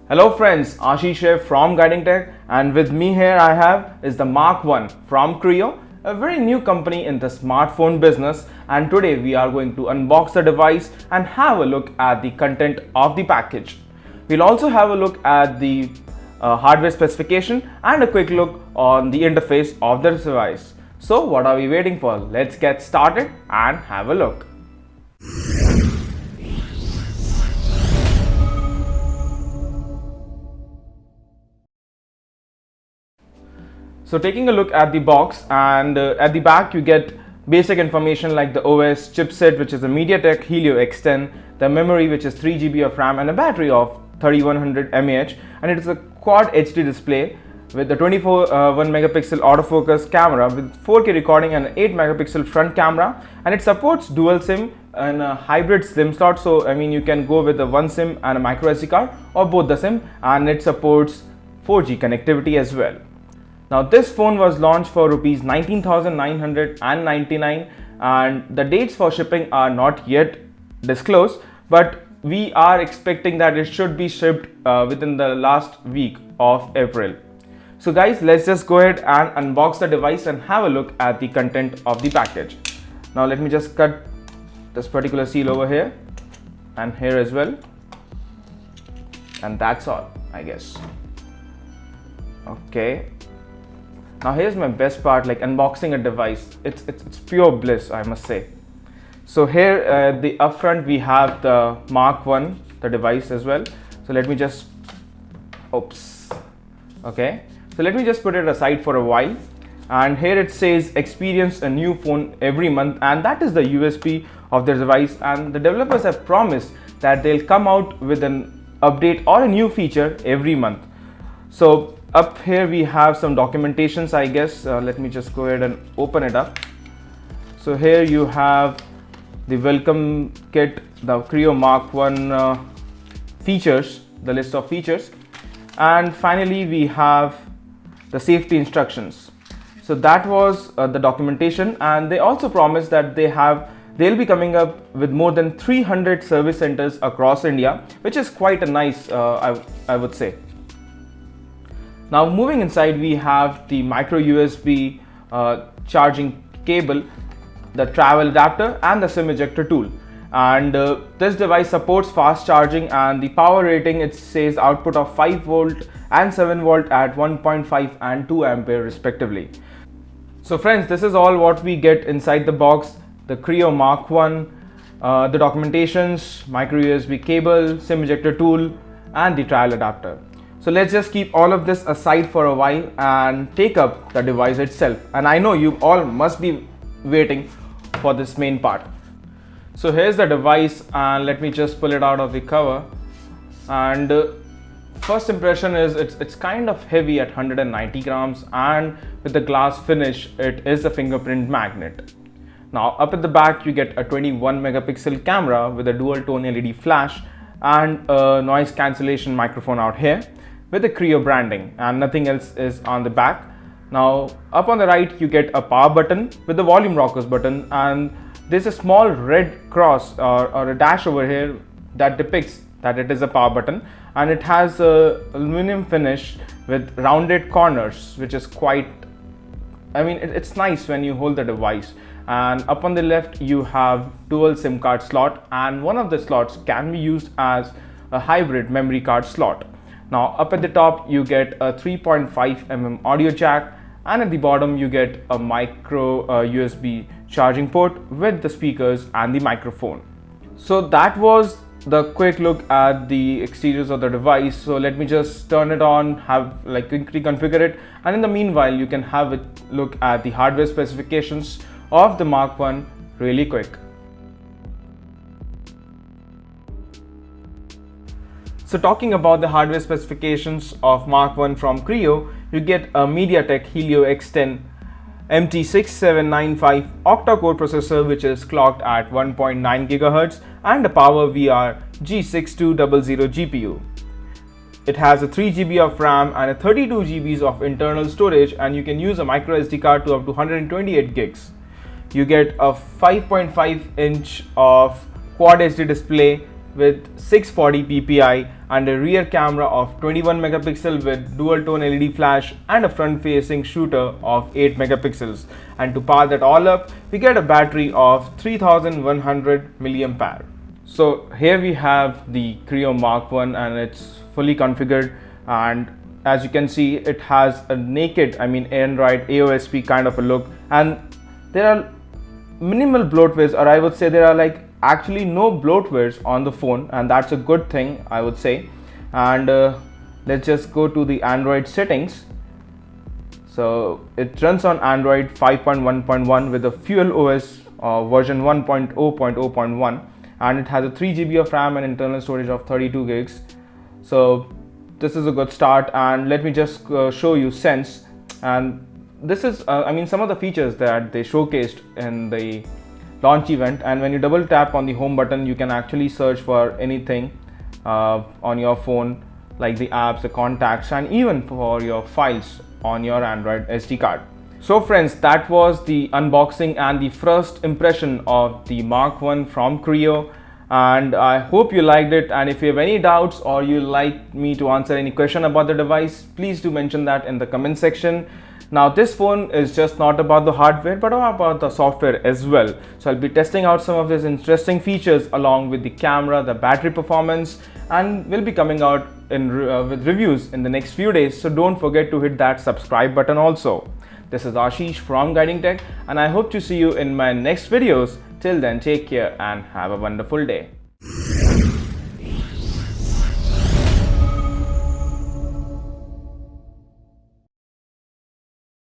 Hello friends, Ashish here from Guiding Tech, and with me here I have is the Mark 1 from CREO, a very new company in the smartphone business, and today we are going to unbox the device and have a look at the content of the package. We'll also have a look at the hardware specification and a quick look on the interface of the device. So what are we waiting for? Let's get started and have a look. So taking a look at the box, and at the back you get basic information like the OS, chipset which is a MediaTek Helio X10, the memory which is 3 GB of RAM and a battery of 3100 mAh, and it is a quad HD display with the 1 megapixel autofocus camera with 4K recording and 8 megapixel front camera, and it supports dual SIM and a hybrid SIM slot. So I mean you can go with a one SIM and a micro SD card or both the SIM, and it supports 4G connectivity as well. Now this phone was launched for Rs 19,999 and the dates for shipping are not yet disclosed, but we are expecting that it should be shipped within the last week of April. So guys, let's just go ahead and unbox the device and have a look at the content of the package. Now let me just cut this particular seal over here and here as well, and that's all, I guess. Okay. Now here's my best part, like unboxing a device. It's pure bliss, I must say. So here the upfront we have the Mark 1, the device as well. So let me just, okay. So let me just put it aside for a while. And here it says experience a new phone every month, and that is the USP of the device. And the developers have promised that they'll come out with an update or a new feature every month. So up here we have some documentations, I guess. Let me just go ahead and open it up. So here you have the welcome kit, the CREO Mark 1 features, the list of features, and finally we have the safety instructions. So that was the documentation, and they also promised that they'll be coming up with more than 300 service centers across India, which is quite a nice, I would say. Now moving inside, we have the micro USB charging cable, the travel adapter and the SIM ejector tool. And this device supports fast charging, and the power rating, it says output of 5 volt and 7 volt at 1.5 and 2 ampere respectively. So friends, this is all what we get inside the box: the CREO Mark 1, the documentations, micro USB cable, SIM ejector tool and the travel adapter. So let's just keep all of this aside for a while and take up the device itself. And I know you all must be waiting for this main part. So here's the device, and let me just pull it out of the cover. And first impression is it's kind of heavy at 190 grams, and with the glass finish, it is a fingerprint magnet. Now up at the back you get a 21 megapixel camera with a dual tone LED flash and a noise cancellation microphone out here with the CREO branding, and nothing else is on the back. Now up on the right you get a power button with the volume rockers button, and there's a small red cross or a dash over here that depicts that it is a power button, and it has a aluminum finish with rounded corners, which is quite, I mean it's nice when you hold the device. And up on the left you have dual SIM card slot, and one of the slots can be used as a hybrid memory card slot. Now up at the top you get a 3.5mm audio jack, and at the bottom you get a micro USB charging port with the speakers and the microphone. So that was the quick look at the exteriors of the device. So let me just turn it on, quickly configure it, and in the meanwhile you can have a look at the hardware specifications of the Mark 1 really quick. So talking about the hardware specifications of Mark 1 from CREO, you get a MediaTek Helio X10 MT6795 Octa-core processor, which is clocked at 1.9 GHz, and a PowerVR G6200 GPU. It has a 3 GB of RAM and a 32 GB of internal storage, and you can use a micro SD card to up to 128 gigs. You get a 5.5 inch of quad HD display with 640 ppi and a rear camera of 21 megapixel with dual tone LED flash and a front facing shooter of 8 megapixels. And to power that all up, we get a battery of 3100 mAh. So here we have the CREO Mark 1 and it's fully configured, and as you can see it has a naked, Android AOSP kind of a look, and there are minimal bloatwares, or I would say there are actually no bloatwares on the phone, and that's a good thing, I would say. And let's just go to the Android settings. So it runs on Android 5.1.1 with a Fuel OS version 1.0.0.1, and it has a 3 GB of RAM and internal storage of 32 gigs. So this is a good start, and let me just show you Sense. And this is some of the features that they showcased in the launch event. And when you double tap on the home button, you can actually search for anything on your phone, like the apps, the contacts, and even for your files on your Android SD card. So friends, that was the unboxing and the first impression of the Mark 1 from CREO, and I hope you liked it. And if you have any doubts or you like me to answer any question about the device, please do mention that in the comment section. Now this phone is just not about the hardware but about the software as well. So I'll be testing out some of these interesting features along with the camera, the battery performance, and will be coming out with reviews in the next few days. So don't forget to hit that subscribe button also. This is Ashish from Guiding Tech, and I hope to see you in my next videos. Till then, take care and have a wonderful day.